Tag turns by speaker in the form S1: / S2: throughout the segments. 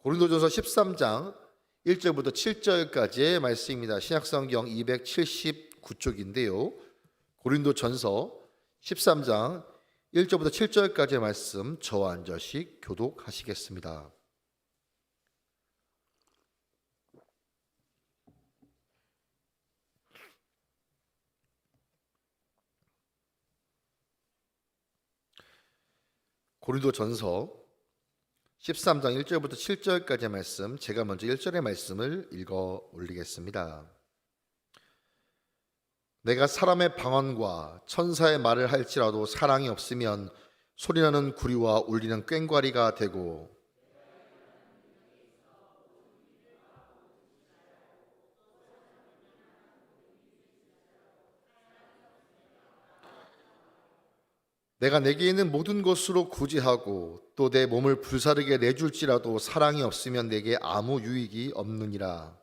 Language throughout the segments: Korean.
S1: 고린도전서 13장 1절부터 7절까지의 말씀입니다. 신약성경 279쪽인데요. 고린도전서 13장 1절부터 7절까지의 말씀 저와 한 절씩 교독하시겠습니다. 고린도전서 13장 1절부터 7절까지의 말씀, 제가 먼저 1절의 말씀을 읽어 올리겠습니다. 내가 사람의 방언과 천사의 말을 할지라도 사랑이 없으면 소리나는 구리와 울리는 꽹과리가 되고, 내가 내게 있는 모든 것으로 구제하고 또 내 몸을 불사르게 내줄지라도 사랑이 없으면 내게 아무 유익이 없느니라.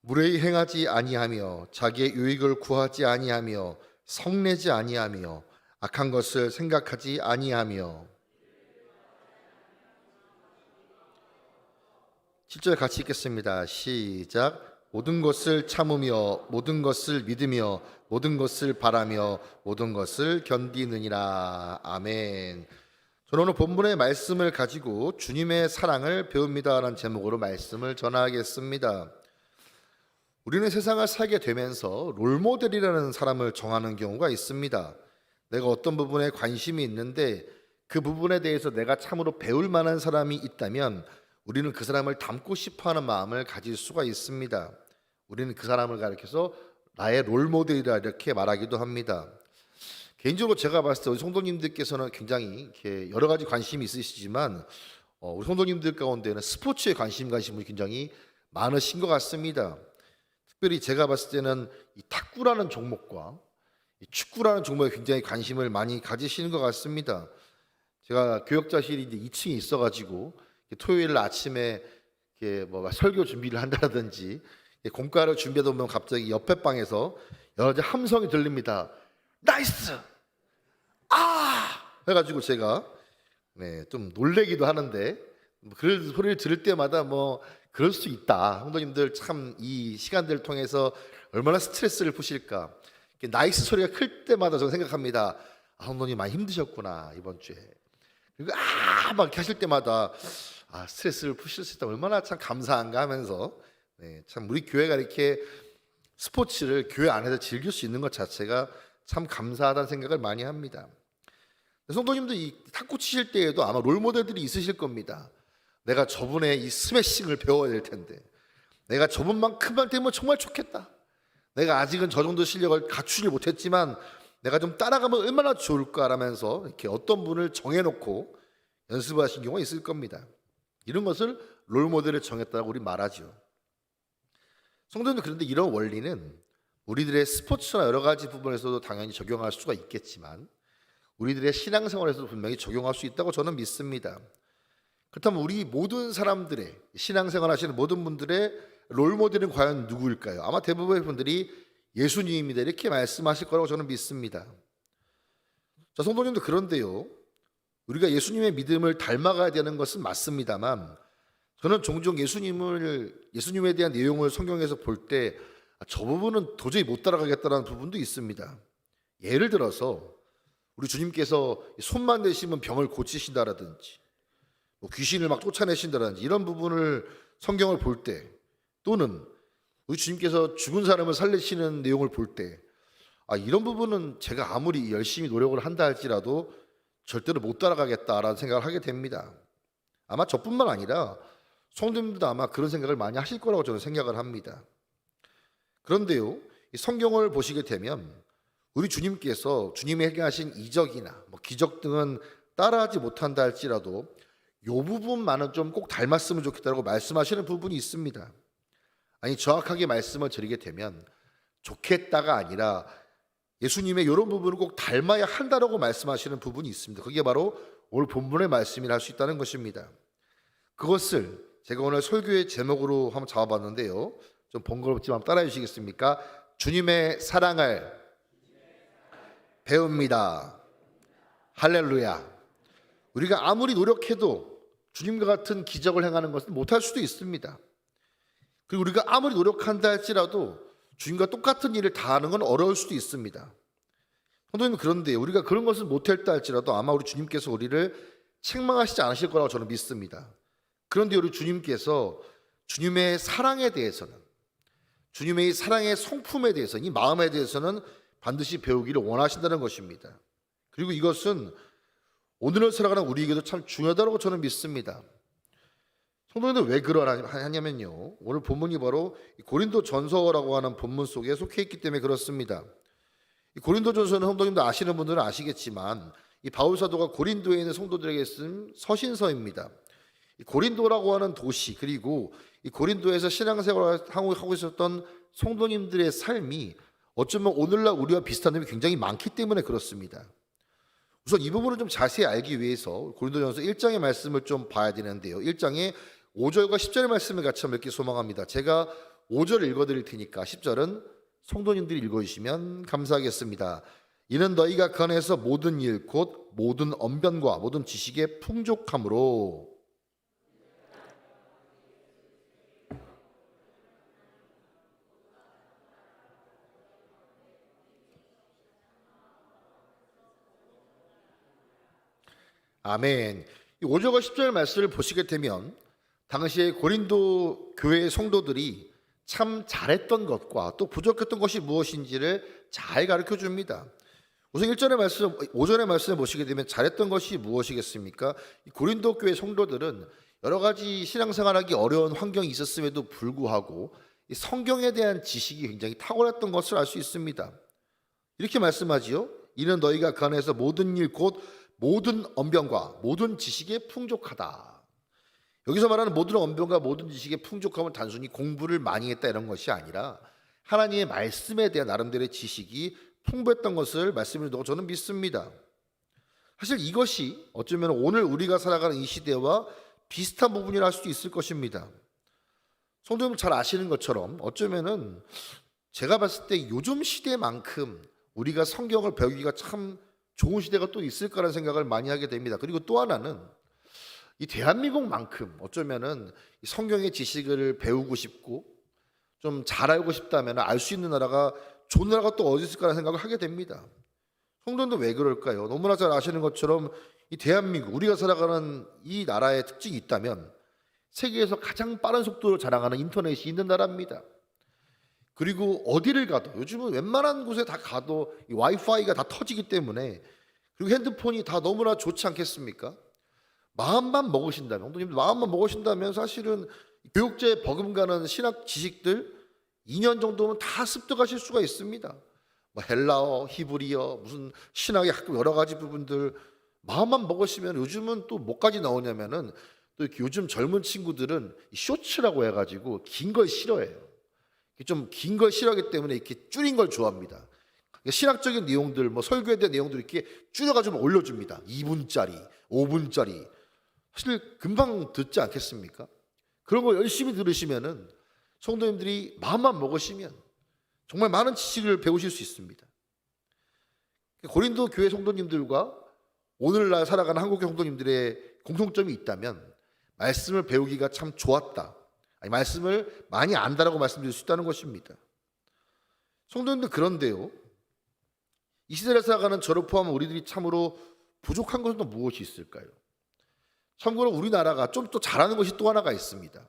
S1: 무례히 행하지 아니하며 자기의 유익을 구하지 아니하며 성내지 아니하며 악한 것을 생각하지 아니하며. 7절 같이 읽겠습니다. 시작. 모든 것을 참으며 모든 것을 믿으며 모든 것을 바라며 모든 것을 견디느니라. 아멘. 저는 오늘 본문의 말씀을 가지고 주님의 사랑을 배웁니다 라는 제목으로 말씀을 전하겠습니다. 우리는 세상을 살게 되면서 롤모델이라는 사람을 정하는 경우가 있습니다. 내가 어떤 부분에 관심이 있는데 그 부분에 대해서 내가 참으로 배울 만한 사람이 있다면 우리는 그 사람을 닮고 싶어하는 마음을 가질 수가 있습니다. 우리는 그 사람을 가리켜서 나의 롤모델이라 이렇게 말하기도 합니다. 개인적으로 제가 봤을 때 우리 성도님들께서는 굉장히 이렇게 여러 가지 관심이 있으시지만 우리 성도님들 가운데는 스포츠에 관심 가신 분이 굉장히 많으신 것 같습니다. 특별히 제가 봤을 때는 이 탁구라는 종목과 이 축구라는 종목에 굉장히 관심을 많이 가지시는 것 같습니다. 제가 교역자실이 이제 2층에 있어가지고 토요일 아침에 뭐 설교 준비를 한다든지 공과를 준비하다 보면 갑자기 옆에 방에서 여러 가지 함성이 들립니다. 나이스! 아! 해가지고 제가 좀 놀래기도 하는데 그 소리를 들을 때마다 뭐 그럴 수 있다. 성도님들 참 이 시간들을 통해서 얼마나 스트레스를 푸실까. 나이스 소리가 클 때마다 저는 생각합니다. 성도님 많이 힘드셨구나 이번 주에. 그리고 막 이렇게 하실 때마다 스트레스를 푸실 수 있다 얼마나 참 감사한가 하면서 참 우리 교회가 이렇게 스포츠를 교회 안에서 즐길 수 있는 것 자체가 참 감사하다는 생각을 많이 합니다. 성도님도 이 탁구 치실 때에도 아마 롤모델들이 있으실 겁니다. 내가 저분의 이 스매싱을 배워야 될 텐데, 내가 저분만큼만 되면 정말 좋겠다. 내가 아직은 저 정도 실력을 갖추지 못했지만 내가 좀 따라가면 얼마나 좋을까라면서 이렇게 어떤 분을 정해놓고 연습을 하신 경우가 있을 겁니다. 이런 것을 롤모델을 정했다고 우리 말하죠. 성도님들, 그런데 이런 원리는 우리들의 스포츠나 여러 가지 부분에서도 당연히 적용할 수가 있겠지만 우리들의 신앙생활에서도 분명히 적용할 수 있다고 저는 믿습니다. 그렇다면 우리 모든 사람들의 신앙생활 하시는 모든 분들의 롤모델은 과연 누구일까요? 아마 대부분의 분들이 예수님입니다 이렇게 말씀하실 거라고 저는 믿습니다. 자, 성도님도 그런데요, 우리가 예수님의 믿음을 닮아가야 되는 것은 맞습니다만 저는 종종 예수님에 대한 내용을 성경에서 볼 때 저 부분은 도저히 못 따라가겠다는 부분도 있습니다. 예를 들어서 우리 주님께서 손만 대시면 병을 고치신다라든지 뭐 귀신을 막 쫓아내신다라든지 이런 부분을 성경을 볼 때, 또는 우리 주님께서 죽은 사람을 살리시는 내용을 볼 때 이런 부분은 제가 아무리 열심히 노력을 한다 할지라도 절대로 못 따라가겠다라는 생각을 하게 됩니다. 아마 저뿐만 아니라 성도님들도 아마 그런 생각을 많이 하실 거라고 저는 생각을 합니다. 그런데요, 이 성경을 보시게 되면 우리 주님께서 주님에게 하신 이적이나 뭐 기적 등은 따라하지 못한다 할지라도 이 부분만은 좀 꼭 닮았으면 좋겠다고 말씀하시는 부분이 있습니다. 아니, 정확하게 말씀을 드리게 되면 좋겠다가 아니라 예수님의 이런 부분을 꼭 닮아야 한다라고 말씀하시는 부분이 있습니다. 그게 바로 오늘 본문의 말씀이라 할 수 있다는 것입니다. 그것을 제가 오늘 설교의 제목으로 한번 잡아봤는데요, 좀 번거롭지만 따라해 주시겠습니까? 주님의 사랑을 배웁니다. 할렐루야. 우리가 아무리 노력해도 주님과 같은 기적을 행하는 것은 못할 수도 있습니다. 그리고 우리가 아무리 노력한다 할지라도 주님과 똑같은 일을 다 하는 건 어려울 수도 있습니다. 성도님, 그런데 우리가 그런 것을 못했다 할지라도 아마 우리 주님께서 우리를 책망하시지 않으실 거라고 저는 믿습니다. 그런데 우리 주님께서 주님의 사랑에 대해서는, 주님의 이 사랑의 성품에 대해서, 이 마음에 대해서는 반드시 배우기를 원하신다는 것입니다. 그리고 이것은 오늘을 살아가는 우리에게도 참 중요하다고 저는 믿습니다. 성도님들, 왜 그러하냐면요, 오늘 본문이 바로 고린도 전서라고 하는 본문 속에 속해 있기 때문에 그렇습니다. 이 고린도 전서는 성도님들 아시는 분들은 아시겠지만 이 바울 사도가 고린도에 있는 성도들에게 쓴 서신서입니다. 이 고린도라고 하는 도시, 그리고 이 고린도에서 신앙생활을 하고 있었던 성도님들의 삶이 어쩌면 오늘날 우리와 비슷한 점이 굉장히 많기 때문에 그렇습니다. 우선 이 부분을 좀 자세히 알기 위해서 고린도전서 1장의 말씀을 좀 봐야 되는데요, 1장의 5절과 10절의 말씀을 같이 한번 읽기 소망합니다. 제가 5절을 읽어드릴 테니까 10절은 성도님들이 읽어주시면 감사하겠습니다. 이는 너희가 그 안에서 모든 일 곧 모든 언변과 모든 지식의 풍족함으로. 아멘. 이 5절과 10절 말씀을 보시게 되면 당시에 고린도 교회의 성도들이 참 잘했던 것과 또 부족했던 것이 무엇인지를 잘 가르쳐 줍니다. 우선 1절의 말씀, 5절의 말씀을 보시게 되면 잘했던 것이 무엇이겠습니까? 이 고린도 교회 성도들은 여러 가지 신앙생활하기 어려운 환경이 있었음에도 불구하고 이 성경에 대한 지식이 굉장히 탁월했던 것을 알 수 있습니다. 이렇게 말씀하지요. 이는 너희가 그 안에서 모든 일 곧 모든 언변과 모든 지식에 풍족하다. 여기서 말하는 모든 언변과 모든 지식의 풍족함은 단순히 공부를 많이 했다 이런 것이 아니라 하나님의 말씀에 대한 나름대로의 지식이 풍부했던 것을 말씀드린다고 저는 믿습니다. 사실 이것이 어쩌면 오늘 우리가 살아가는 이 시대와 비슷한 부분이라 할 수도 있을 것입니다. 성도 여러분 잘 아시는 것처럼 어쩌면은 제가 봤을 때 요즘 시대만큼 우리가 성경을 배우기가 참 좋은 시대가 또 있을까라는 생각을 많이 하게 됩니다. 그리고 또 하나는 이 대한민국만큼 어쩌면은 성경의 지식을 배우고 싶고 좀 잘 알고 싶다면 알 수 있는 나라가, 좋은 나라가 또 어디 있을까라는 생각을 하게 됩니다. 성도님도 왜 그럴까요? 너무나 잘 아시는 것처럼 이 대한민국, 우리가 살아가는 이 나라의 특징이 있다면 세계에서 가장 빠른 속도로 자랑하는 인터넷이 있는 나라입니다. 그리고 어디를 가도 요즘은 웬만한 곳에 다 가도 이 와이파이가 다 터지기 때문에, 그리고 핸드폰이 다 너무나 좋지 않겠습니까? 마음만 먹으신다면, 성도님들 마음만 먹으신다면 사실은 교육제에 버금가는 신학 지식들 2년 정도면 다 습득하실 수가 있습니다. 뭐 헬라어, 히브리어, 무슨 신학의 여러 가지 부분들 마음만 먹으시면, 요즘은 또 뭐까지 나오냐면은 또 이렇게 요즘 젊은 친구들은 쇼츠라고 해가지고 긴 걸 싫어해요. 좀 긴 걸 싫어하기 때문에 이렇게 줄인 걸 좋아합니다. 신학적인 내용들, 뭐 설교에 대한 내용들 이렇게 줄여가지고 올려줍니다. 2분짜리, 5분짜리. 사실 금방 듣지 않겠습니까? 그런 거 열심히 들으시면은 성도님들이 마음만 먹으시면 정말 많은 지식을 배우실 수 있습니다. 고린도 교회 성도님들과 오늘날 살아가는 한국교 성도님들의 공통점이 있다면 말씀을 배우기가 참 좋았다, 아니 말씀을 많이 안다라고 말씀드릴 수 있다는 것입니다. 성도님들, 그런데요, 이 시대를 살아가는 저를 포함한 우리들이 참으로 부족한 것은 또 무엇이 있을까요? 참고로 우리나라가 좀 또 잘하는 것이 또 하나가 있습니다.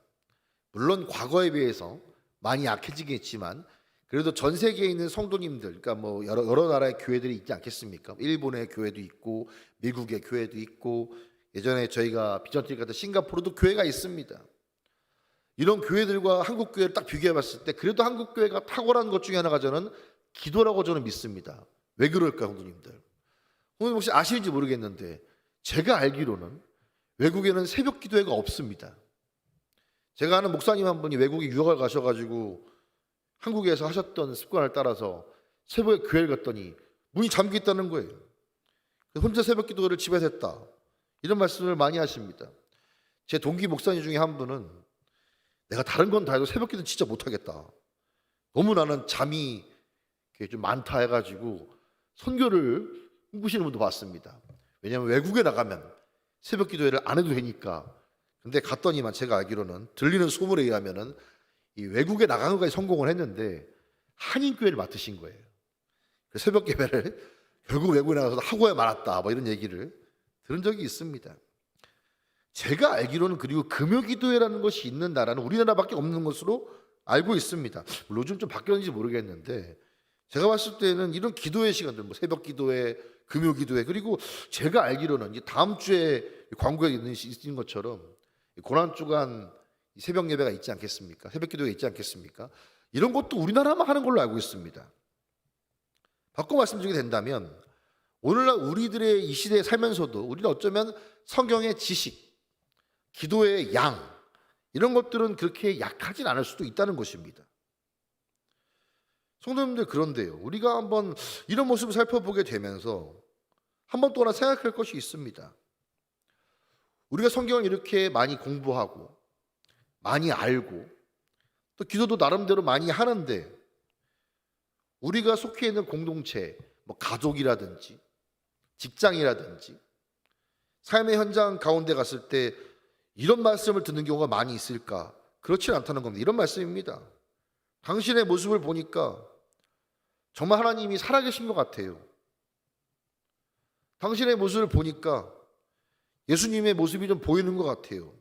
S1: 물론 과거에 비해서 많이 약해지겠지만 그래도 전 세계에 있는 성도님들, 그러니까 뭐 여러 나라의 교회들이 있지 않겠습니까? 일본의 교회도 있고 미국의 교회도 있고, 예전에 저희가 비전팀 갔던 싱가포르도 교회가 있습니다. 이런 교회들과 한국 교회를 딱 비교해 봤을 때 그래도 한국 교회가 탁월한 것 중에 하나가 저는 기도라고 저는 믿습니다. 왜 그럴까요, 성도님들? 오늘 혹시 아실지 모르겠는데 제가 알기로는 외국에는 새벽 기도회가 없습니다. 제가 아는 목사님 한 분이 외국에 유학을 가셔가지고 한국에서 하셨던 습관을 따라서 새벽에 교회를 갔더니 문이 잠겨 있다는 거예요. 혼자 새벽 기도를 집에서 했다, 이런 말씀을 많이 하십니다. 제 동기 목사님 중에 한 분은 내가 다른 건 다 해도 새벽 기도는 진짜 못하겠다, 너무 나는 잠이 좀 많다 해가지고 선교를 꿈꾸시는 분도 봤습니다. 왜냐하면 외국에 나가면 새벽 기도회를 안 해도 되니까. 근데 갔더니만 제가 알기로는 들리는 소문에 의하면은 이 외국에 나간 것까지 성공을 했는데 한인교회를 맡으신 거예요. 새벽 예배를 결국 외국에 나가서 하고야 말았다, 뭐 이런 얘기를 들은 적이 있습니다. 제가 알기로는 그리고 금요기도회라는 것이 있는 나라는 우리나라밖에 없는 것으로 알고 있습니다. 물론 요즘 좀 바뀌었는지 모르겠는데 제가 봤을 때는 이런 기도회 시간들, 뭐 새벽 기도회, 금요 기도회, 그리고 제가 알기로는 이제 다음 주에 광고에 있는 것처럼 고난 주간 새벽 예배가 있지 않겠습니까? 새벽 기도회 있지 않겠습니까? 이런 것도 우리나라만 하는 걸로 알고 있습니다. 바꿔 말씀드리게 된다면 오늘날 우리들의 이 시대에 살면서도 우리는 어쩌면 성경의 지식, 기도의 양, 이런 것들은 그렇게 약하진 않을 수도 있다는 것입니다. 성도님들, 그런데요, 우리가 한번 이런 모습을 살펴보게 되면서 한번 또 하나 생각할 것이 있습니다. 우리가 성경을 이렇게 많이 공부하고 많이 알고 또 기도도 나름대로 많이 하는데 우리가 속해 있는 공동체, 뭐 가족이라든지 직장이라든지 삶의 현장 가운데 갔을 때 이런 말씀을 듣는 경우가 많이 있을까? 그렇지 않다는 겁니다. 이런 말씀입니다. 당신의 모습을 보니까 정말 하나님이 살아계신 것 같아요. 당신의 모습을 보니까 예수님의 모습이 좀 보이는 것 같아요.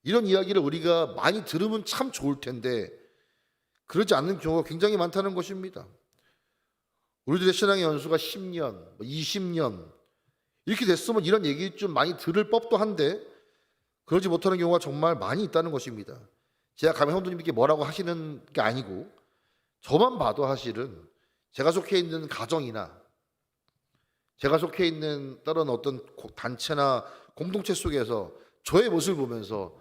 S1: 이런 이야기를 우리가 많이 들으면 참 좋을 텐데 그러지 않는 경우가 굉장히 많다는 것입니다. 우리들의 신앙의 연수가 10년, 20년 이렇게 됐으면 이런 얘기 좀 많이 들을 법도 한데 그러지 못하는 경우가 정말 많이 있다는 것입니다. 제가 가면 성도님께 뭐라고 하시는 게 아니고 저만 봐도 사실은 제가 속해 있는 가정이나 제가 속해 있는 다른 어떤 단체나 공동체 속에서 저의 모습을 보면서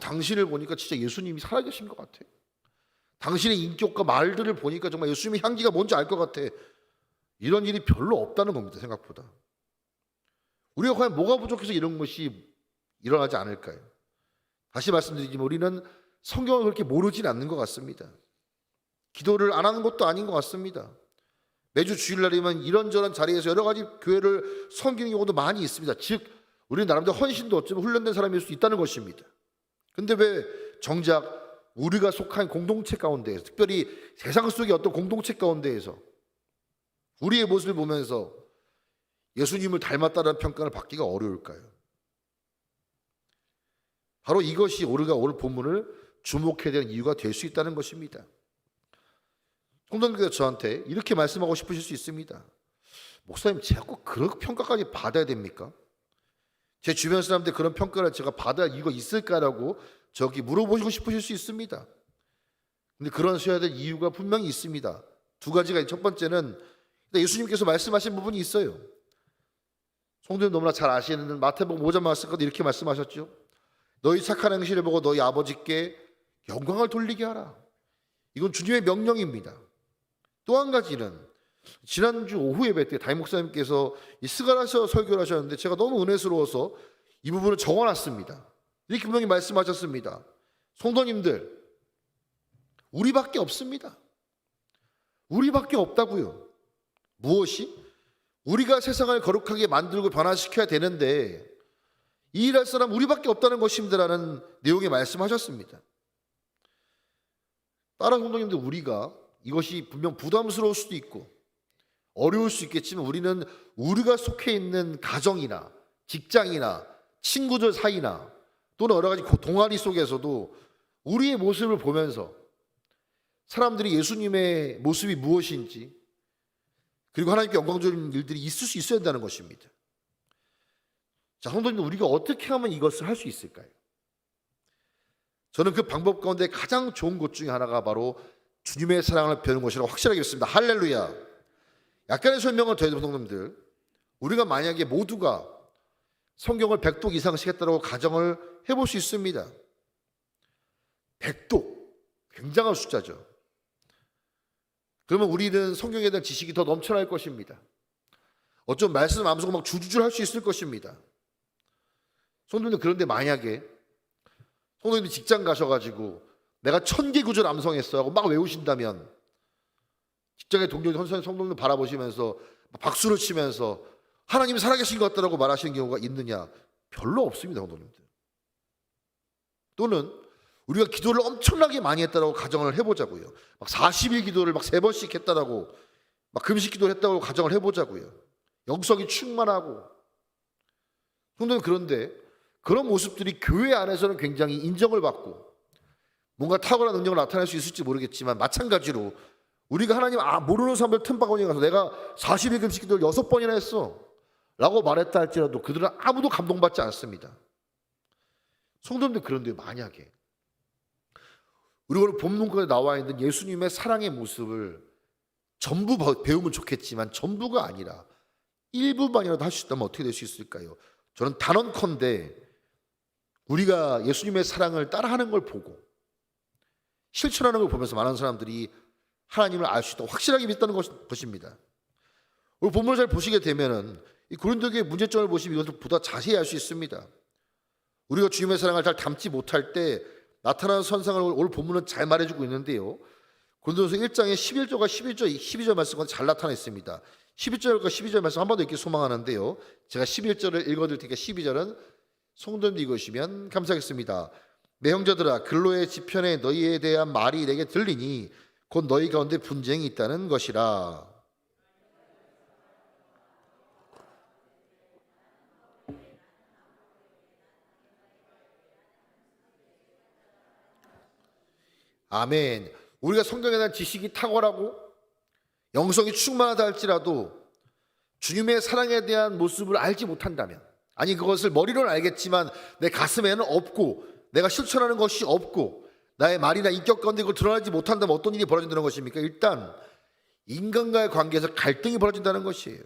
S1: 당신을 보니까 진짜 예수님이 살아계신 것 같아. 당신의 인격과 말들을 보니까 정말 예수님의 향기가 뭔지 알 것 같아. 이런 일이 별로 없다는 겁니다. 생각보다. 우리가 과연 뭐가 부족해서 이런 것이 일어나지 않을까요? 다시 말씀드리지만 우리는 성경을 그렇게 모르진 않는 것 같습니다. 기도를 안 하는 것도 아닌 것 같습니다. 매주 주일날이면 이런저런 자리에서 여러 가지 교회를 섬기는 경우도 많이 있습니다. 즉 우리는 나름대로 헌신도 어쩌면 훈련된 사람일 수 있다는 것입니다. 근데 왜 정작 우리가 속한 공동체 가운데에서, 특별히 세상 속의 어떤 공동체 가운데에서 우리의 모습을 보면서 예수님을 닮았다는 평가를 받기가 어려울까요? 바로 이것이 우리가 오늘 본문을 주목해야 되는 이유가 될 수 있다는 것입니다. 성도님께서 저한테 이렇게 말씀하고 싶으실 수 있습니다. 목사님, 제가 꼭 그런 평가까지 받아야 됩니까? 제 주변 사람들 그런 평가를 제가 받아야 이유가 있을까라고 저기 물어보시고 싶으실 수 있습니다. 근데 그러셔야 될 이유가 분명히 있습니다. 두 가지가, 첫 번째는 예수님께서 말씀하신 부분이 있어요. 성도님 너무나 잘 아시는 마태복음 5장 말씀까지 이렇게 말씀하셨죠. 너희 착한 행실을 보고 너희 아버지께 영광을 돌리게 하라. 이건 주님의 명령입니다. 또 한 가지는 지난주 오후 예배 때 담임 목사님께서 이 스가랴서 설교를 하셨는데 제가 너무 은혜스러워서 이 부분을 적어놨습니다. 이렇게 분명히 말씀하셨습니다. 성도님들, 우리밖에 없습니다. 우리밖에 없다고요. 무엇이? 우리가 세상을 거룩하게 만들고 변화시켜야 되는데 이 일할 사람 우리밖에 없다는 것입니다라는 내용의 말씀하셨습니다. 다른 성도님들, 우리가 이것이 분명 부담스러울 수도 있고 어려울 수 있겠지만 우리는 우리가 속해 있는 가정이나 직장이나 친구들 사이나 또는 여러 가지 동아리 속에서도 우리의 모습을 보면서 사람들이 예수님의 모습이 무엇인지 그리고 하나님께 영광 주는 일들이 있을 수 있어야 한다는 것입니다. 자, 성도님들, 우리가 어떻게 하면 이것을 할 수 있을까요? 저는 그 방법 가운데 가장 좋은 것 중에 하나가 바로 주님의 사랑을 배우는 것이라고 확실하게 믿습니다. 할렐루야. 약간의 설명을 더해드리면 성도님들, 우리가 만약에 모두가 성경을 100독 이상씩 했다고 가정을 해볼 수 있습니다. 100독, 굉장한 숫자죠. 그러면 우리는 성경에 대한 지식이 더 넘쳐날 것입니다. 어쩜 말씀 암송을 막 줄줄 할 수 있을 것입니다. 성도님들, 그런데 만약에 성도님들 직장 가셔가지고 내가 1000개 구절 암송했어 하고 막 외우신다면 직장의 동료 성도들 바라보시면서 박수를 치면서 하나님이 살아계신 것 같다라고 말하시는 경우가 있느냐? 별로 없습니다, 성도님들. 또는 우리가 기도를 엄청나게 많이 했다라고 가정을 해보자고요. 막 40일 기도를 막 3번씩 했다라고, 막 금식 기도를 했다고 가정을 해보자고요. 영성이 충만하고. 성도는 그런데 그런 모습들이 교회 안에서는 굉장히 인정을 받고 뭔가 탁월한 능력을 나타낼 수 있을지 모르겠지만, 마찬가지로 우리가 하나님 모르는 사람들 틈바구니에 가서 내가 40일 금식 기도를 6번이나 했어 라고 말했다 할지라도 그들은 아무도 감동받지 않습니다. 성도님들, 그런데 만약에 우리가 오늘 본문에 나와 있는 예수님의 사랑의 모습을 전부 배우면 좋겠지만 전부가 아니라 일부만이라도 할 수 있다면 어떻게 될 수 있을까요? 저는 단언컨대 우리가 예수님의 사랑을 따라하는 걸 보고 실천하는 걸 보면서 많은 사람들이 하나님을 알 수 있다, 확실하게 믿다는 것입니다. 오늘 본문을 잘 보시게 되면은 이 고린도교의 문제점을 보시면 이것을 보다 자세히 알 수 있습니다. 우리가 주님의 사랑을 잘 담지 못할 때 나타나는 선상을 오늘 본문은 잘 말해주고 있는데요. 고린도서 1장의 11절과 12절 말씀은 잘 나타나 있습니다. 11절과 12절 말씀 한 번 더 읽기 소망하는데요. 제가 11절을 읽어드릴 테니까 12절은 성도님들 읽으시면 감사하겠습니다. 내 형제들아, 근로의 지편에 너희에 대한 말이 내게 들리니 곧 너희 가운데 분쟁이 있다는 것이라. 아멘. 우리가 성경에 대한 지식이 탁월하고 영성이 충만하다 할지라도 주님의 사랑에 대한 모습을 알지 못한다면, 아니 그것을 머리로는 알겠지만 내 가슴에는 없고 내가 실천하는 것이 없고 나의 말이나 인격 가운데 그걸 드러나지 못한다면 어떤 일이 벌어진다는 것입니까? 일단 인간과의 관계에서 갈등이 벌어진다는 것이에요.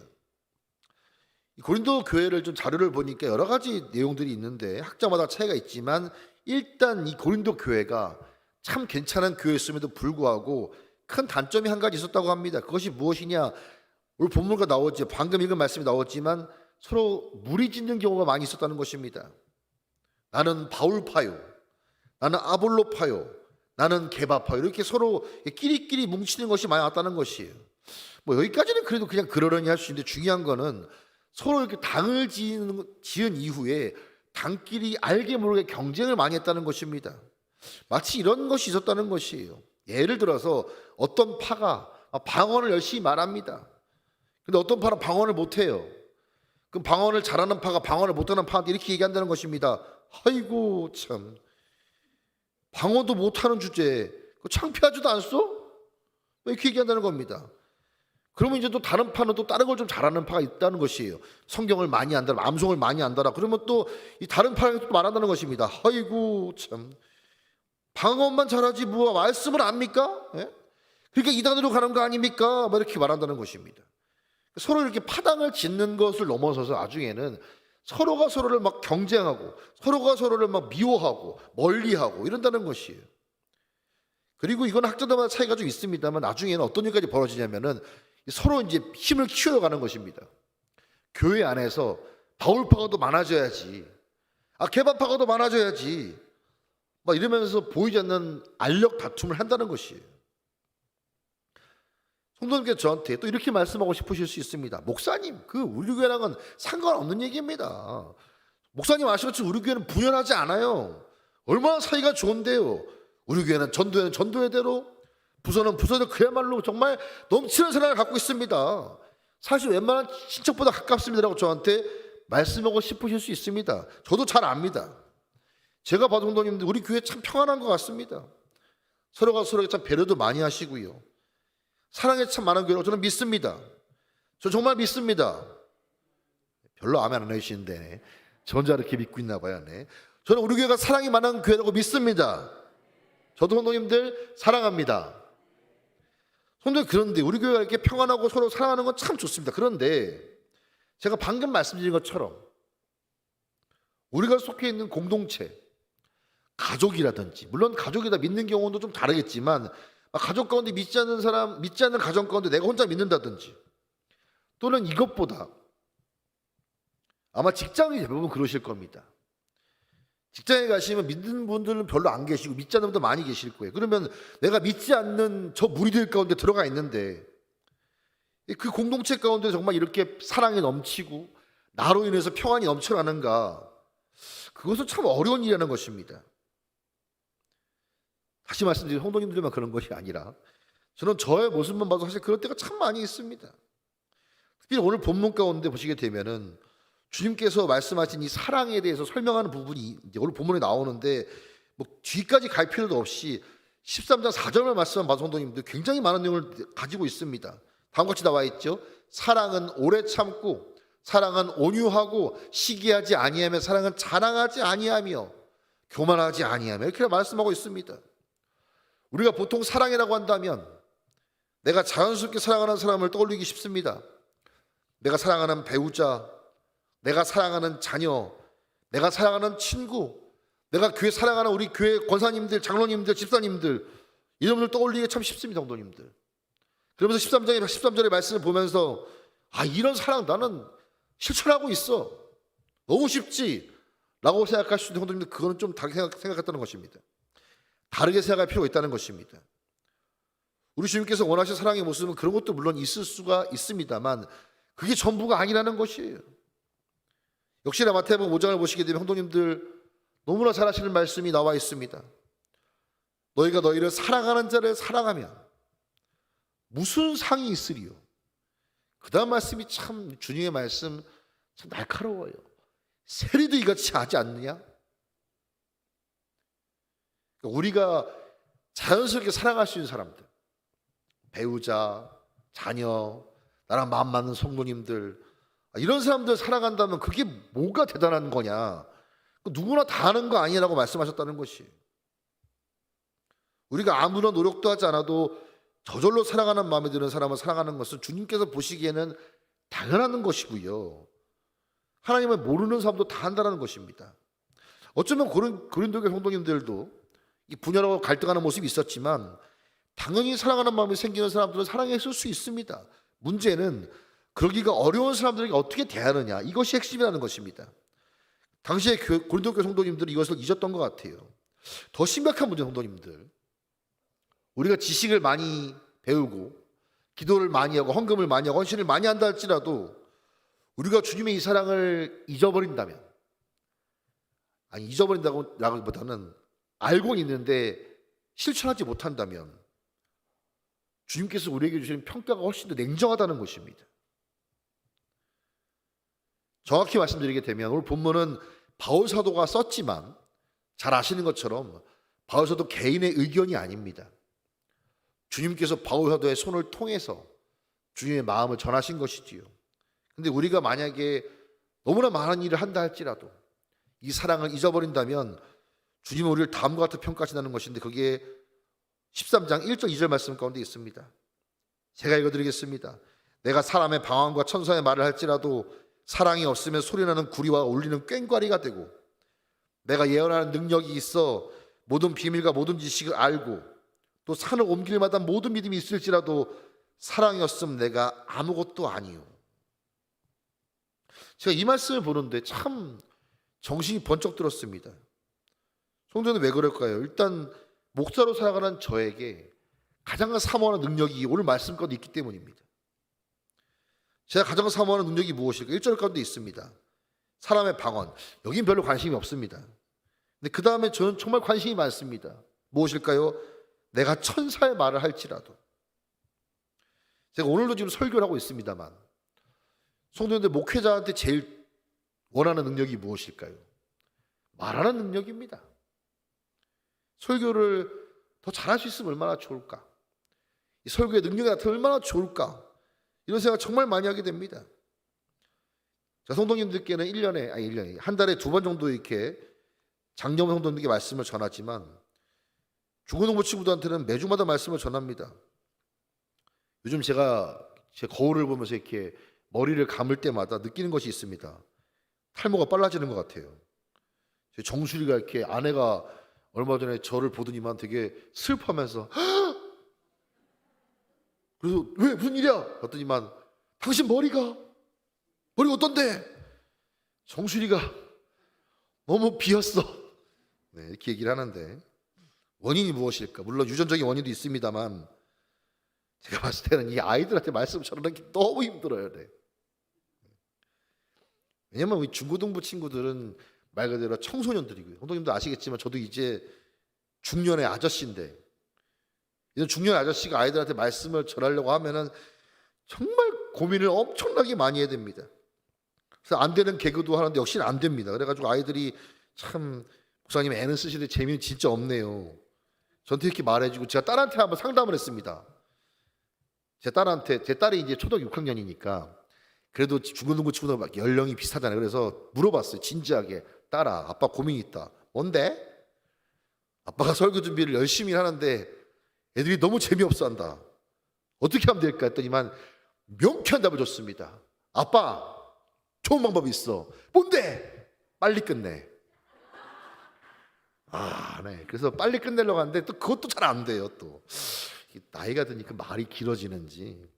S1: 고린도 교회를 좀 자료를 보니까 여러 가지 내용들이 있는데 학자마다 차이가 있지만, 일단 이 고린도 교회가 참 괜찮은 교회였음에도 불구하고 큰 단점이 한 가지 있었다고 합니다. 그것이 무엇이냐? 오늘 본문과 나오지, 방금 읽은 말씀이 나왔지만 서로 무리짓는 경우가 많이 있었다는 것입니다. 나는 바울파요, 나는 아볼로파요, 나는 게바파요, 이렇게 서로 끼리끼리 뭉치는 것이 많이 왔다는 것이에요. 뭐 여기까지는 그래도 그냥 그러려니 할 수 있는데, 중요한 거는 서로 이렇게 당을 지은 이후에 당끼리 알게 모르게 경쟁을 많이 했다는 것입니다. 마치 이런 것이 있었다는 것이에요. 예를 들어서 어떤 파가 방언을 열심히 말합니다. 근데 어떤 파는 방언을 못해요. 그럼 방언을 잘하는 파가 방언을 못하는 파한테 이렇게 얘기한다는 것입니다. 아이고 참, 방언도 못하는 주제에 창피하지도 않소? 이렇게 얘기한다는 겁니다. 그러면 이제 또 다른 파는 또 다른 걸 좀 잘하는 파가 있다는 것이에요. 성경을 많이 안다라, 암송을 많이 안다라. 그러면 또 이 다른 파랑 또 말한다는 것입니다. 아이고 참, 방언만 잘하지 뭐 말씀을 압니까? 예? 그러니까 이단으로 가는 거 아닙니까? 뭐 이렇게 말한다는 것입니다. 서로 이렇게 파당을 짓는 것을 넘어서서 나중에는 서로가 서로를 막 경쟁하고 서로가 서로를 막 미워하고 멀리하고 이런다는 것이에요. 그리고 이건 학자들마다 차이가 좀 있습니다만 나중에는 어떤 일까지 벌어지냐면은 서로 이제 힘을 키워가는 것입니다. 교회 안에서 바울파가 더 많아져야지, 게바파가 더 많아져야지, 막 이러면서 보이지 않는 알력 다툼을 한다는 것이에요. 성도님께서 저한테 또 이렇게 말씀하고 싶으실 수 있습니다. 목사님, 그 우리 교회랑은 상관없는 얘기입니다. 목사님 아시겠지만 우리 교회는 분열하지 않아요. 얼마나 사이가 좋은데요. 우리 교회는 전도회대로, 부서는 부서대로 그야말로 정말 넘치는 사랑을 갖고 있습니다. 사실 웬만한 친척보다 가깝습니다라고 저한테 말씀하고 싶으실 수 있습니다. 저도 잘 압니다. 제가 봐도 성도님들 우리 교회 참 평안한 것 같습니다. 서로가 서로에게 참 배려도 많이 하시고요. 사랑이 참 많은 교회라고 저는 믿습니다. 저 정말 믿습니다. 별로 아멘 안 해주시는데 저 혼자 이렇게 믿고 있나 봐요. 네. 저는 우리 교회가 사랑이 많은 교회라고 믿습니다. 저도 성도님들 사랑합니다. 성도님, 그런데 우리 교회가 이렇게 평안하고 서로 사랑하는 건 참 좋습니다. 그런데 제가 방금 말씀드린 것처럼 우리가 속해 있는 공동체, 가족이라든지, 물론 가족이 다 믿는 경우도 좀 다르겠지만 가족 가운데 믿지 않는 사람, 믿지 않는 가정 가운데 내가 혼자 믿는다든지, 또는 이것보다 아마 직장이 대부분 그러실 겁니다. 직장에 가시면 믿는 분들은 별로 안 계시고 믿지 않는 분들 많이 계실 거예요. 그러면 내가 믿지 않는 저 무리들 가운데 들어가 있는데 그 공동체 가운데 정말 이렇게 사랑이 넘치고 나로 인해서 평안이 넘쳐나는가? 그것은 참 어려운 일이라는 것입니다. 다시 말씀드리면 성도님들만 그런 것이 아니라 저는 저의 모습만 봐도 사실 그럴 때가 참 많이 있습니다. 특히 오늘 본문 가운데 보시게 되면은 주님께서 말씀하신 이 사랑에 대해서 설명하는 부분이 이제 오늘 본문에 나오는데 뭐 뒤까지 갈 필요도 없이 13장 4절을 말씀한 바도 성도님들 굉장히 많은 내용을 가지고 있습니다. 다음과 같이 나와 있죠. 사랑은 오래 참고 사랑은 온유하고 시기하지 아니하며 사랑은 자랑하지 아니하며 교만하지 아니하며 이렇게 말씀하고 있습니다. 우리가 보통 사랑이라고 한다면 내가 자연스럽게 사랑하는 사람을 떠올리기 쉽습니다. 내가 사랑하는 배우자, 내가 사랑하는 자녀, 내가 사랑하는 친구, 내가 교회 사랑하는 우리 교회 권사님들, 장로님들, 집사님들 이런 분들 떠올리기 참 쉽습니다. 성도님들. 그러면서 13절의 말씀을 보면서 이런 사랑 나는 실천하고 있어. 너무 쉽지 라고 생각할 수 있는 성도님들 그거는 좀 다르게 생각했다는 것입니다. 다르게 생각할 필요가 있다는 것입니다. 우리 주님께서 원하시는 사랑의 모습은 그런 것도 물론 있을 수가 있습니다만 그게 전부가 아니라는 것이에요. 역시나 마태복음 5장을 보시게 되면 성도님들 너무나 잘 아시는 말씀이 나와 있습니다. 너희가 너희를 사랑하는 자를 사랑하면 무슨 상이 있으리요? 그 다음 말씀이 참 주님의 말씀 참 날카로워요. 세리도 이같이 하지 않느냐? 우리가 자연스럽게 사랑할 수 있는 사람들, 배우자, 자녀, 나랑 마음 맞는 성도님들 이런 사람들 사랑한다면 그게 뭐가 대단한 거냐? 누구나 다 하는 거 아니라고 말씀하셨다는 것이. 우리가 아무런 노력도 하지 않아도 저절로 사랑하는 마음에 드는 사람을 사랑하는 것은 주님께서 보시기에는 당연한 것이고요. 하나님을 모르는 사람도 다 한다는 것입니다. 어쩌면 고린도교회 성도님들도 이 분열하고 갈등하는 모습이 있었지만 당연히 사랑하는 마음이 생기는 사람들은 사랑했을 수 있습니다. 문제는 그러기가 어려운 사람들에게 어떻게 대하느냐, 이것이 핵심이라는 것입니다. 당시에 고린도교회 성도님들이 이것을 잊었던 것 같아요. 더 심각한 문제, 성도님들, 우리가 지식을 많이 배우고 기도를 많이 하고 헌금을 많이 하고 헌신을 많이 한다 할지라도 우리가 주님의 이 사랑을 잊어버린다면, 아니 잊어버린다고라기보다는 알고 있는데 실천하지 못한다면 주님께서 우리에게 주시는 평가가 훨씬 더 냉정하다는 것입니다. 정확히 말씀드리게 되면 오늘 본문은 바울 사도가 썼지만 잘 아시는 것처럼 바울 사도 개인의 의견이 아닙니다. 주님께서 바울 사도의 손을 통해서 주님의 마음을 전하신 것이지요. 근데 우리가 만약에 너무나 많은 일을 한다 할지라도 이 사랑을 잊어버린다면 주님은 우리를 다음과 같은 평가하신다는 것인데 그게 13장 1절 2절 말씀 가운데 있습니다. 제가 읽어드리겠습니다. 내가 사람의 방언과 천사의 말을 할지라도 사랑이 없으면 소리나는 구리와 울리는 꽹과리가 되고 내가 예언하는 능력이 있어 모든 비밀과 모든 지식을 알고 또 산을 옮길 마다 모든 믿음이 있을지라도 사랑이 없으면 내가 아무것도 아니요. 제가 이 말씀을 보는데 참 정신이 번쩍 들었습니다. 성도는 왜 그럴까요? 일단 목사로 살아가는 저에게 가장 사모하는 능력이 오늘 말씀 가운데 있기 때문입니다. 제가 가장 사모하는 능력이 무엇일까? 1절 가운데 있습니다. 사람의 방언. 여긴 별로 관심이 없습니다. 근데 그 다음에 저는 정말 관심이 많습니다. 무엇일까요? 내가 천사의 말을 할지라도. 제가 오늘도 지금 설교를 하고 있습니다만 성도님들 목회자한테 제일 원하는 능력이 무엇일까요? 말하는 능력입니다. 설교를 더 잘할 수 있으면 얼마나 좋을까? 이 설교의 능력이 나타나면 얼마나 좋을까? 이런 생각 정말 많이 하게 됩니다. 자, 성도님들께는 1년에 한 달에 2번 정도 이렇게 장년 성도님들께 말씀을 전하지만 중고등부 친구들한테는 매주마다 말씀을 전합니다. 요즘 제가 제 거울을 보면서 이렇게 머리를 감을 때마다 느끼는 것이 있습니다. 탈모가 빨라지는 것 같아요. 제 정수리가 이렇게 아내가 얼마 전에 저를 보더니만 되게 슬퍼하면서 그래서 왜 무슨 일이야? 그랬더니만 당신 머리가 어떤데? 정수리가 너무 비었어. 네, 이렇게 얘기를 하는데 원인이 무엇일까? 물론 유전적인 원인도 있습니다만 제가 봤을 때는 이 아이들한테 말씀 전하기 너무 힘들어요. 네. 왜냐면 우리 중고등부 친구들은 말 그대로 청소년들이고요. 성도님도 아시겠지만 저도 이제 중년의 아저씨인데, 이런 중년 아저씨가 아이들한테 말씀을 전하려고 하면은 정말 고민을 엄청나게 많이 해야 됩니다. 그래서 안 되는 개그도 하는데 역시는 안 됩니다. 그래가지고 아이들이 참 목사님 애는 쓰시는데 재미는 진짜 없네요. 저한테 이렇게 말해주고, 제가 딸한테 한번 상담을 했습니다. 제 딸이 이제 초등학교 6학년이니까 그래도 중고등부 친구들 막 연령이 비슷하잖아요. 그래서 물어봤어요. 진지하게. 딸아, 아빠 고민이 있다. 뭔데? 아빠가 설교 준비를 열심히 하는데 애들이 너무 재미없어 한다. 어떻게 하면 될까 했더니만 명쾌한 답을 줬습니다. 아빠, 좋은 방법이 있어. 뭔데? 빨리 끝내. 네. 그래서 빨리 끝내려고 하는데 또 그것도 잘 안 돼요. 또 나이가 드니까 말이 길어지는지.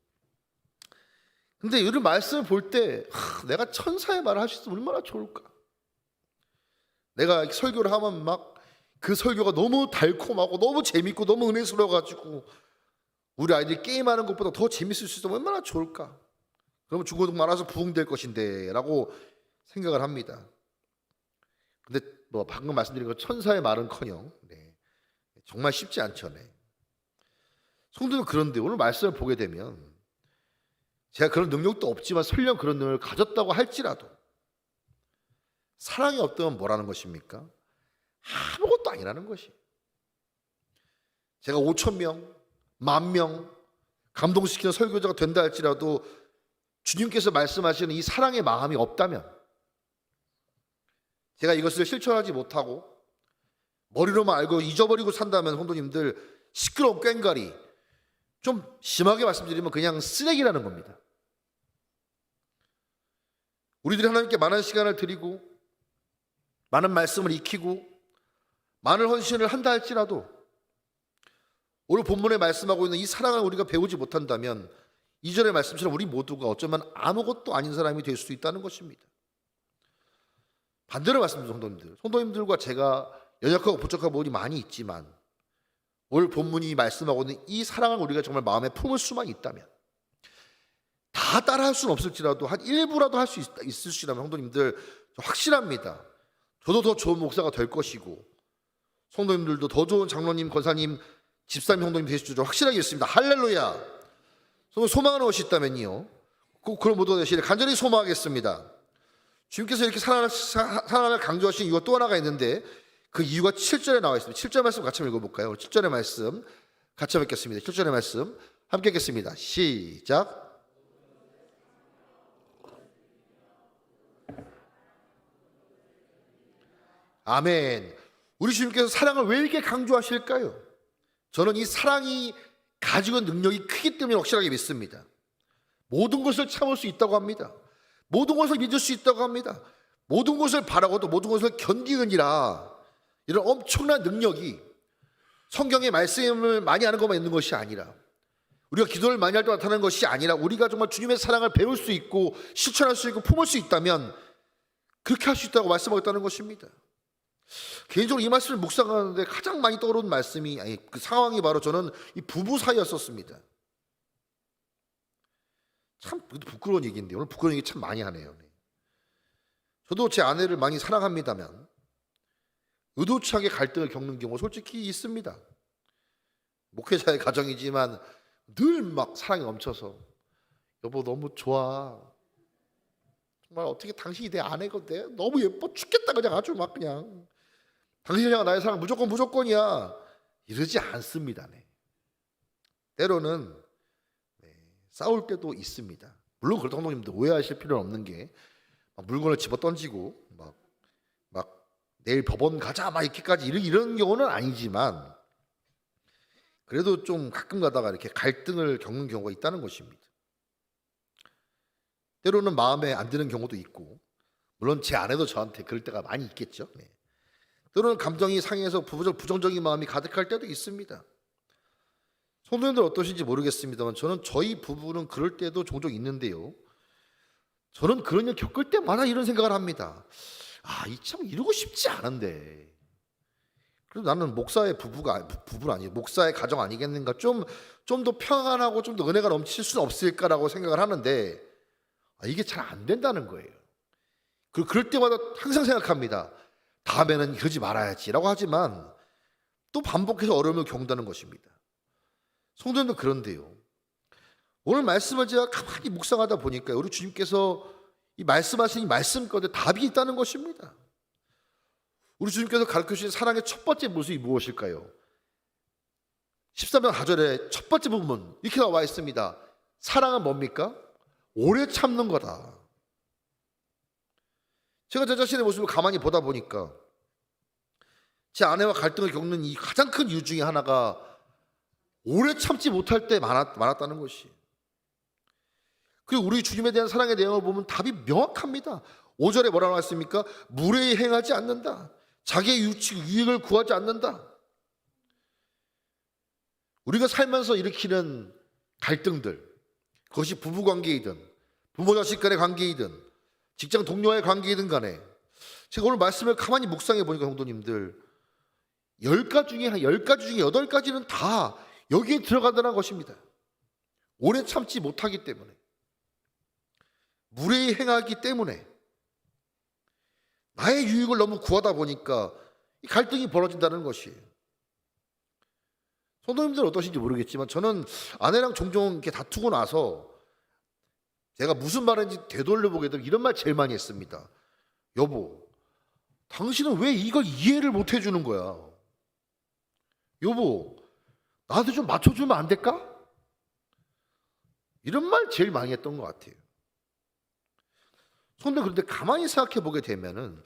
S1: 근데 이런 말씀을 볼 때 내가 천사의 말을 할 수 있으면 얼마나 좋을까. 내가 설교를 하면 막 그 설교가 너무 달콤하고 너무 재밌고 너무 은혜스러워가지고 우리 아이들이 게임하는 것보다 더 재밌을 수 있으면 얼마나 좋을까. 그러면 중고등 많아서 부흥될 것인데 라고 생각을 합니다. 근데 뭐 방금 말씀드린 것 천사의 말은커녕 정말 쉽지 않죠. 성도는 그런데 오늘 말씀을 보게 되면 제가 그런 능력도 없지만 설령 그런 능력을 가졌다고 할지라도 사랑이 없다면 뭐라는 것입니까? 아무것도 아니라는 것이. 제가 5,000명, 10,000명 감동시키는 설교자가 된다 할지라도 주님께서 말씀하시는 이 사랑의 마음이 없다면, 제가 이것을 실천하지 못하고 머리로만 알고 잊어버리고 산다면 성도님들 시끄러운 꽹과리, 좀 심하게 말씀드리면 그냥 쓰레기라는 겁니다. 우리들이 하나님께 많은 시간을 드리고 많은 말씀을 익히고 많은 헌신을 한다 할지라도 오늘 본문에 말씀하고 있는 이 사랑을 우리가 배우지 못한다면 이전의 말씀처럼 우리 모두가 어쩌면 아무것도 아닌 사람이 될 수도 있다는 것입니다. 반대로 말씀드립니다. 성도님들과 제가 연약하고 부족한 부분이 많이 있지만 오늘 본문이 말씀하고 있는 이 사랑을 우리가 정말 마음에 품을 수만 있다면, 다 따라할 수는 없을지라도 한 일부라도 할 수 있으시라면 성도님들 확실합니다. 저도 더 좋은 목사가 될 것이고 성도님들도 더 좋은 장로님, 권사님, 집사님, 성도님 되실 줄 확실하게 믿습니다. 할렐루야. 소망하는 것이 있다면요, 꼭 그런 모두가 되시기를 간절히 소망하겠습니다. 주님께서 이렇게 사랑을 강조하신 이유가 또 하나가 있는데 그 이유가 7절에 나와 있습니다. 7절 말씀 같이 한번 읽어볼까요? 7절의 말씀 같이 한번 읽겠습니다. 7절의 말씀 함께 읽겠습니다. 시작. 아멘. 우리 주님께서 사랑을 왜 이렇게 강조하실까요? 저는 이 사랑이 가지고 있는 능력이 크기 때문에 확실하게 믿습니다. 모든 것을 참을 수 있다고 합니다. 모든 것을 믿을 수 있다고 합니다. 모든 것을 바라고 또 모든 것을 견디느니라. 이런 엄청난 능력이 성경의 말씀을 많이 하는 것만 있는 것이 아니라, 우리가 기도를 많이 할 때 나타나는 것이 아니라, 우리가 정말 주님의 사랑을 배울 수 있고 실천할 수 있고 품을 수 있다면 그렇게 할 수 있다고 말씀하겠다는 것입니다. 개인적으로 이 말씀을 묵상하는데 가장 많이 떠오르는 말씀이, 그 상황이 바로 저는 이 부부 사이였었습니다. 참 부끄러운 얘기인데 오늘 부끄러운 얘기 참 많이 하네요. 저도 제 아내를 많이 사랑합니다만 의도치 않게 갈등을 겪는 경우 솔직히 있습니다. 목회자의 가정이지만 늘 막 사랑이 넘쳐서 여보 너무 좋아, 정말 어떻게 당신이 내 아내고 내 너무 예뻐 죽겠다, 그냥 아주 막 그냥 당신이 향한 나의 사랑 무조건이야, 이러지 않습니다. 때로는 싸울 때도 있습니다. 물론 그렇다고 성도님들 오해하실 필요는 없는 게 물건을 집어 던지고 막 내일 법원 가자 막 이렇게까지 이런 경우는 아니지만 그래도 좀 가끔 가다가 이렇게 갈등을 겪는 경우가 있다는 것입니다. 때로는 마음에 안 드는 경우도 있고, 물론 제 아내도 저한테 그럴 때가 많이 있겠죠. 때로는 감정이 상해서 부정적인 마음이 가득할 때도 있습니다. 성도님들 어떠신지 모르겠습니다만 저는 저희 부부는 그럴 때도 종종 있는데요, 저는 그런 일 겪을 때마다 이런 생각을 합니다. 이 참 이러고 싶지 않은데 그래도 나는 목사의 부부는 아니에요. 목사의 가정 아니겠는가? 좀 더 평안하고 좀 더 은혜가 넘칠 수는 없을까라고 생각을 하는데 이게 잘 안 된다는 거예요. 그리고 그럴 때마다 항상 생각합니다. 다음에는 이러지 말아야지라고 하지만 또 반복해서 어려움을 겪는다는 것입니다. 성도님도 그런데요. 오늘 말씀을 제가 가만히 묵상하다 보니까 우리 주님께서 이 말씀하신 이 말씀 가운데 답이 있다는 것입니다. 우리 주님께서 가르쳐주신 사랑의 첫 번째 모습이 무엇일까요? 13장 4절에 첫 번째 부분 이렇게 나와 있습니다. 사랑은 뭡니까? 오래 참는 거다. 제가 제 자신의 모습을 가만히 보다 보니까 제 아내와 갈등을 겪는 이 가장 큰 이유 중에 하나가 오래 참지 못할 때 많았다는 것이. 그리고 우리 주님에 대한 사랑의 내용을 보면 답이 명확합니다. 5절에 뭐라고 나왔습니까? 무례히 행하지 않는다. 자기의 유익을 구하지 않는다. 우리가 살면서 일으키는 갈등들, 그것이 부부관계이든 부모 자식 간의 관계이든 직장 동료와의 관계이든 간에 제가 오늘 말씀을 가만히 묵상해 보니까 성도님들 10가지 중에 8가지는 다 여기에 들어간다는 것입니다. 오래 참지 못하기 때문에, 무례히 행하기 때문에, 나의 유익을 너무 구하다 보니까 이 갈등이 벌어진다는 것이에요. 성도님들은 어떠신지 모르겠지만 저는 아내랑 종종 이렇게 다투고 나서 제가 무슨 말인지 되돌려보게 되면 이런 말 제일 많이 했습니다. 여보, 당신은 왜 이걸 이해를 못 해주는 거야? 여보, 나한테 좀 맞춰주면 안 될까? 이런 말 제일 많이 했던 것 같아요. 그런데 가만히 생각해 보게 되면은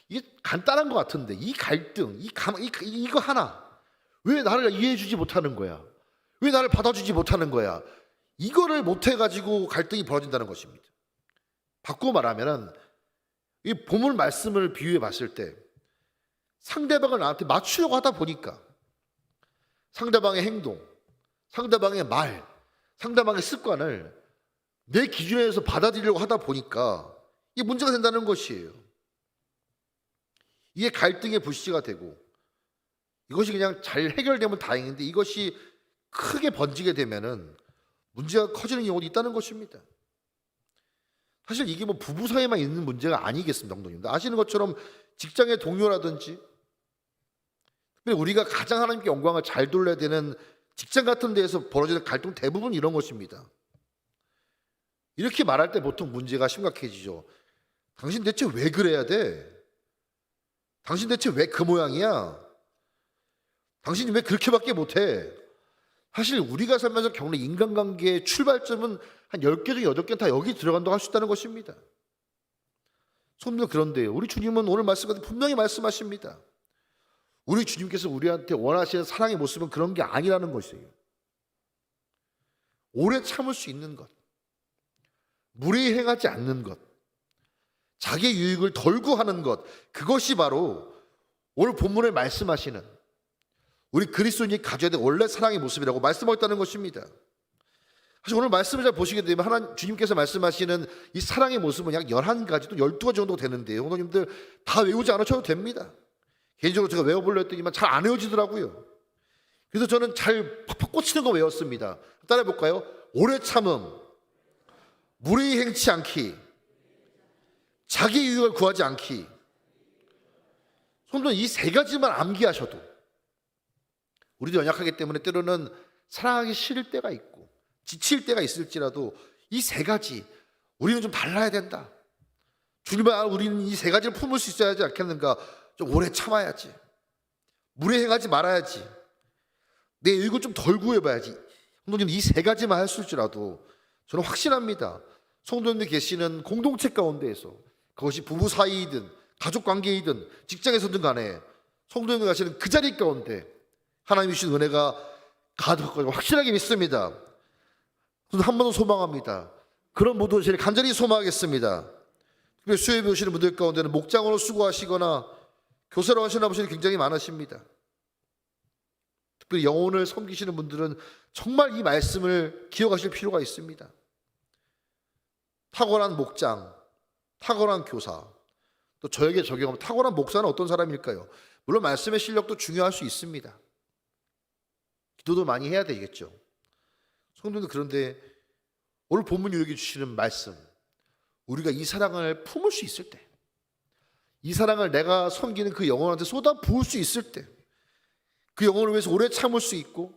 S1: 이게 간단한 것 같은데 이 갈등, 이거 하나 왜 나를 이해해주지 못하는 거야? 왜 나를 받아주지 못하는 거야? 이거를 못해가지고 갈등이 벌어진다는 것입니다. 바꾸고 말하면 이 본문 말씀을 비유해 봤을 때 상대방을 나한테 맞추려고 하다 보니까 상대방의 행동, 상대방의 말, 상대방의 습관을 내 기준에서 받아들이려고 하다 보니까 이게 문제가 된다는 것이에요. 이게 갈등의 불씨가 되고 이것이 그냥 잘 해결되면 다행인데 이것이 크게 번지게 되면은 문제가 커지는 경우도 있다는 것입니다. 사실 이게 뭐 부부 사이에만 있는 문제가 아니겠습니다, 성도님들. 아시는 것처럼 직장의 동료라든지 특별히 우리가 가장 하나님께 영광을 잘 돌려야 되는 직장 같은 데에서 벌어지는 갈등 대부분 이런 것입니다. 이렇게 말할 때 보통 문제가 심각해지죠. 당신 대체 왜 그래야 돼? 당신 대체 왜 그 모양이야? 당신이 왜 그렇게밖에 못해? 사실 우리가 살면서 겪는 인간관계의 출발점은 한 10개 중에 8개는 다 여기 들어간다고 할 수 있다는 것입니다. 손님들 그런데요. 우리 주님은 오늘 말씀 가운데 분명히 말씀하십니다. 우리 주님께서 우리한테 원하시는 사랑의 모습은 그런 게 아니라는 것이에요. 오래 참을 수 있는 것, 무례히 행하지 않는 것, 자기의 유익을 덜고 하는 것, 그것이 바로 오늘 본문에 말씀하시는 우리 그리스도인이 가져야 될 원래 사랑의 모습이라고 말씀하셨다는 것입니다. 사실 오늘 말씀을 잘 보시게 되면 하나님 주님께서 말씀하시는 이 사랑의 모습은 약 11가지 또 12가지 정도 되는데요. 성도님들 다 외우지 않으셔도 됩니다. 개인적으로 제가 외워보려 했더니만 잘 안 외워지더라고요. 그래서 저는 잘 팍팍 꽂히는 거 외웠습니다. 따라해 볼까요? 오래 참음, 무례히 행치 않기, 자기 유익을 구하지 않기. 성도는 이 3가지만 암기하셔도 우리도 연약하기 때문에 때로는 사랑하기 싫을 때가 있고 지칠 때가 있을지라도 이 3가지 우리는 좀 달라야 된다. 주님아, 우리는 이 3가지를 품을 수 있어야 하지 않겠는가? 좀 오래 참아야지. 무례행하지 말아야지. 내 유익을 좀 덜 구해봐야지. 성도님 이 3가지만 했을지라도 저는 확신합니다. 성도님들 계시는 공동체 가운데에서 그것이 부부 사이이든 가족 관계이든 직장에서든 간에 성도님들 가시는 그 자리 가운데 하나님이 주신 은혜가 가득하고 확실하게 믿습니다. 저는 한 번 더 소망합니다. 그런 모든 것을 간절히 소망하겠습니다. 특별히 수요일에 오시는 분들 가운데는 목장으로 수고하시거나 교사로 하시는 분들이 굉장히 많으십니다. 특별히 영혼을 섬기시는 분들은 정말 이 말씀을 기억하실 필요가 있습니다. 탁월한 목장, 탁월한 교사, 또 저에게 적용하면 탁월한 목사는 어떤 사람일까요? 물론 말씀의 실력도 중요할 수 있습니다. 기도도 많이 해야 되겠죠. 성도님들, 그런데 오늘 본문이 여기 주시는 말씀, 우리가 이 사랑을 품을 수 있을 때, 이 사랑을 내가 섬기는 그 영혼한테 쏟아 부을 수 있을 때, 그 영혼을 위해서 오래 참을 수 있고,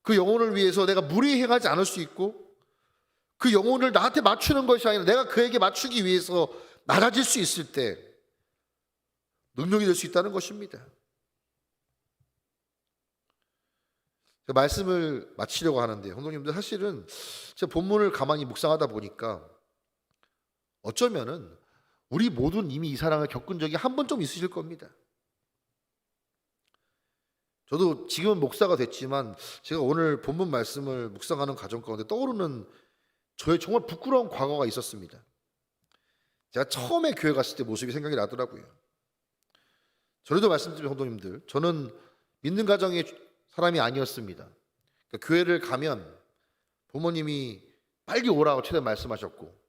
S1: 그 영혼을 위해서 내가 무리히 행하지 않을 수 있고, 그 영혼을 나한테 맞추는 것이 아니라 내가 그에게 맞추기 위해서 낮아질 수 있을 때 능력이 될 수 있다는 것입니다. 제가 말씀을 마치려고 하는데, 성도님들, 사실은 제가 본문을 가만히 묵상하다 보니까 어쩌면은 우리 모두는 이미 이 사랑을 겪은 적이 한 번 좀 있으실 겁니다. 저도 지금은 목사가 됐지만 제가 오늘 본문 말씀을 묵상하는 과정 가운데 떠오르는 저의 정말 부끄러운 과거가 있었습니다. 제가 처음에 교회 갔을 때 모습이 생각이 나더라고요. 전에도 말씀드린 성도님들, 저는 믿는 가정의 사람이 아니었습니다. 그러니까 교회를 가면 부모님이 빨리 오라고 최대한 말씀하셨고,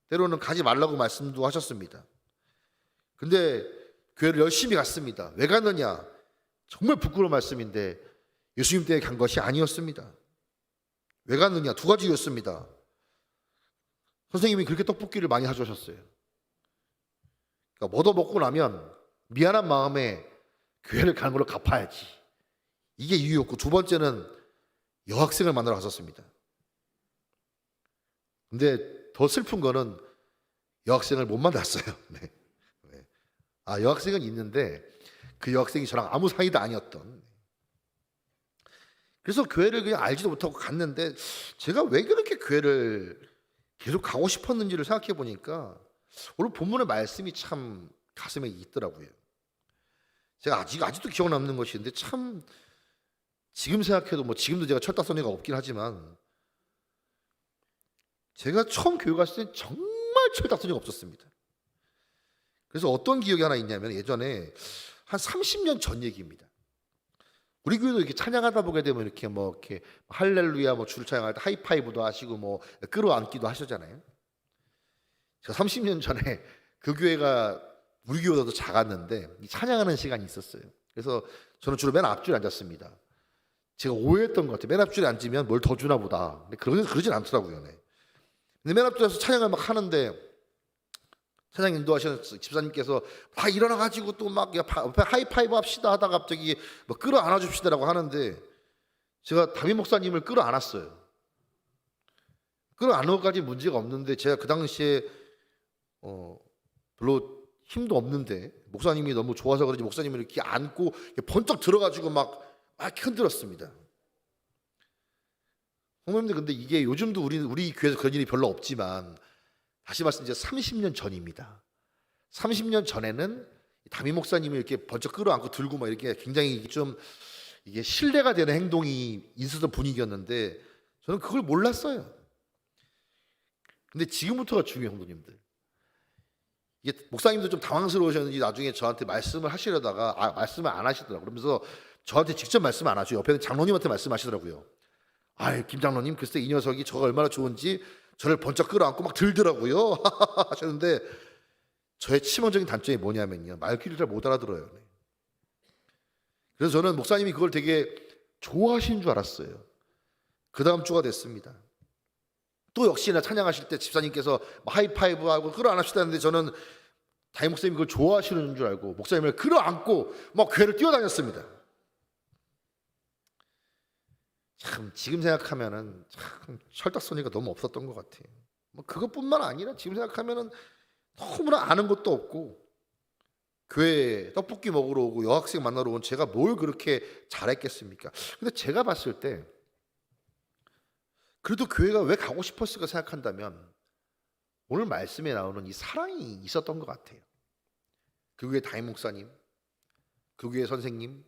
S1: 때로는 가지 말라고 말씀도 하셨습니다. 근데 교회를 열심히 갔습니다. 왜 갔느냐? 정말 부끄러운 말씀인데 예수님 때문에 간 것이 아니었습니다. 왜 갔느냐? 두 가지 이유였습니다. 선생님이 그렇게 떡볶이를 많이 사주셨어요. 그러니까 얻어먹고 나면 미안한 마음에 교회를 가는 걸로 갚아야지, 이게 이유였고, 두 번째는 여학생을 만나러 갔었습니다. 근데 더 슬픈 거는 여학생을 못 만났어요. 네. 여학생은 있는데 그 여학생이 저랑 아무 사이도 아니었던. 그래서 교회를 그냥 알지도 못하고 갔는데, 제가 왜 그렇게 교회를 계속 가고 싶었는지를 생각해 보니까 오늘 본문의 말씀이 참 가슴에 있더라고요. 제가 아직도 기억 남는 것인데, 참 지금 생각해도 지금도 제가 철딱서니가 없긴 하지만 제가 처음 교회 갔을 때 정말 철딱서니가 없었습니다. 그래서 어떤 기억이 하나 있냐면, 예전에 한 30년 전 얘기입니다. 우리 교회도 이렇게 찬양하다 보게 되면 이렇게 할렐루야 주를 찬양할 때 하이파이브도 하시고 끌어안기도 하시잖아요. 제가 30년 전에 그 교회가 우리 교회보다도 작았는데 찬양하는 시간이 있었어요. 그래서 저는 주로 맨 앞줄에 앉았습니다. 제가 오해했던 것 같아요. 맨 앞줄에 앉으면 뭘 더 주나 보다. 근데 그러진 않더라고요. 네. 근데 맨 앞줄에서 찬양을 막 하는데, 찬양 인도하시는 집사님께서 다 일어나가지고 또 옆에 하이파이브 합시다 하다가 갑자기 끌어안아 줍시다라고 하는데, 제가 담임 목사님을 끌어안았어요. 끌어안는 것까지 문제가 없는데, 제가 그 당시에 별로 힘도 없는데 목사님이 너무 좋아서 그런지 목사님을 이렇게 안고 번쩍 들어가지고 막 흔들었습니다. 성도님들, 근데 이게 요즘도 우리 교회에서 그런 일이 별로 없지만, 다시 말씀, 이제 30년 전입니다. 30년 전에는 담임 목사님이 이렇게 번쩍 끌어안고 들고 이렇게 굉장히 좀 이게 신뢰가 되는 행동이 있었던 분위기였는데, 저는 그걸 몰랐어요. 근데 지금부터가 중요해요, 성도님들. 이게 목사님도 좀 당황스러우셨는지 나중에 저한테 말씀을 하시려다가 말씀을 안 하시더라고요. 그러면서 저한테 직접 말씀 안 하시고 옆에는 장로님한테 말씀하시더라고요. 김 장로님, 글쎄 이 녀석이 저가 얼마나 좋은지 저를 번쩍 끌어안고 막 들더라고요. 하셨는데, 저의 치명적인 단점이 뭐냐면요, 말귀를 잘 못 알아들어요. 그래서 저는 목사님이 그걸 되게 좋아하시는 줄 알았어요. 그 다음 주가 됐습니다. 또 역시나 찬양하실 때 집사님께서 하이파이브하고 끌어안읍시다 했는데, 저는 담임 목사님이 그걸 좋아하시는 줄 알고 목사님을 끌어안고 교회를 뛰어다녔습니다. 참 지금 생각하면은 참 철딱서니가 너무 없었던 것 같아요. 그것뿐만 아니라 지금 생각하면은 너무나 아는 것도 없고, 교회에 떡볶이 먹으러 오고 여학생 만나러 온 제가 뭘 그렇게 잘했겠습니까? 근데 제가 봤을 때 그래도 교회가 왜 가고 싶었을까 생각한다면, 오늘 말씀에 나오는 이 사랑이 있었던 것 같아요. 그 교회 담임 목사님, 그 교회 선생님,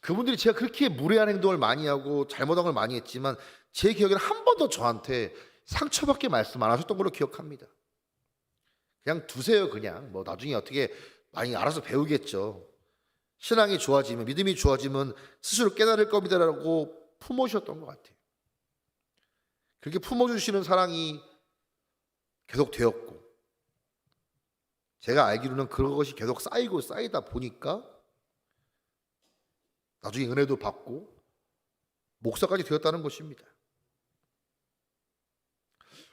S1: 그분들이 제가 그렇게 무례한 행동을 많이 하고 잘못한 걸 많이 했지만 제 기억에는 한 번도 저한테 상처받게 말씀 안 하셨던 걸로 기억합니다. 그냥 두세요. 그냥 나중에 어떻게 많이 알아서 배우겠죠. 신앙이 좋아지면, 믿음이 좋아지면 스스로 깨달을 겁니다라고 품어주셨던 것 같아요. 그렇게 품어주시는 사랑이 계속 되었고, 제가 알기로는 그것이 계속 쌓이고 쌓이다 보니까 나중에 은혜도 받고 목사까지 되었다는 것입니다.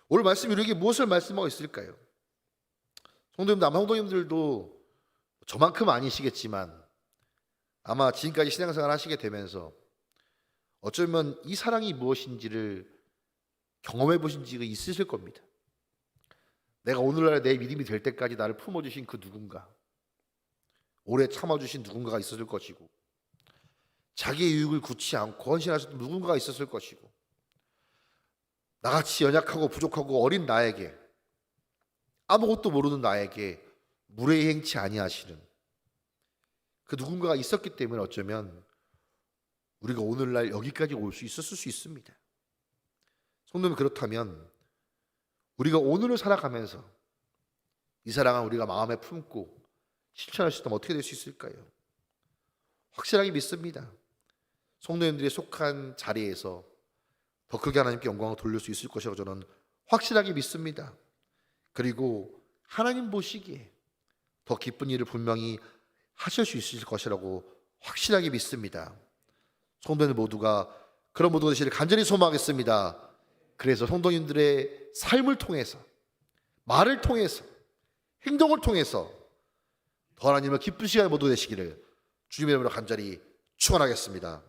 S1: 오늘 말씀 이루기 무엇을 말씀하고 있을까요? 성도님들, 아마 성도님들도 저만큼 아니시겠지만 아마 지금까지 신앙생활 하시게 되면서 어쩌면 이 사랑이 무엇인지를 경험해 보신 지가 있으실 겁니다. 내가 오늘날 내 믿음이 될 때까지 나를 품어주신 그 누군가, 오래 참아주신 누군가가 있었을 것이고, 자기의 유익을 굳지 않고 헌신하셨던 누군가가 있었을 것이고, 나같이 연약하고 부족하고 어린 나에게, 아무것도 모르는 나에게 무례히 행치 아니하시는 그 누군가가 있었기 때문에 어쩌면 우리가 오늘날 여기까지 올 수 있었을 수 있습니다. 성도님, 그렇다면 우리가 오늘을 살아가면서 이 사랑을 우리가 마음에 품고 실천할 수 있다면 어떻게 될 수 있을까요? 확실하게 믿습니다. 성도님들이 속한 자리에서 더 크게 하나님께 영광을 돌릴 수 있을 것이라고 저는 확실하게 믿습니다. 그리고 하나님 보시기에 더 기쁜 일을 분명히 하실 수 있을 것이라고 확실하게 믿습니다. 성도님들 모두가 그런 모두가 되시기를 간절히 소망하겠습니다. 그래서 성도님들의 삶을 통해서, 말을 통해서, 행동을 통해서 더 하나님을 기쁘시게 하는 모두 되시기를 주님의 이름으로 간절히 축원하겠습니다.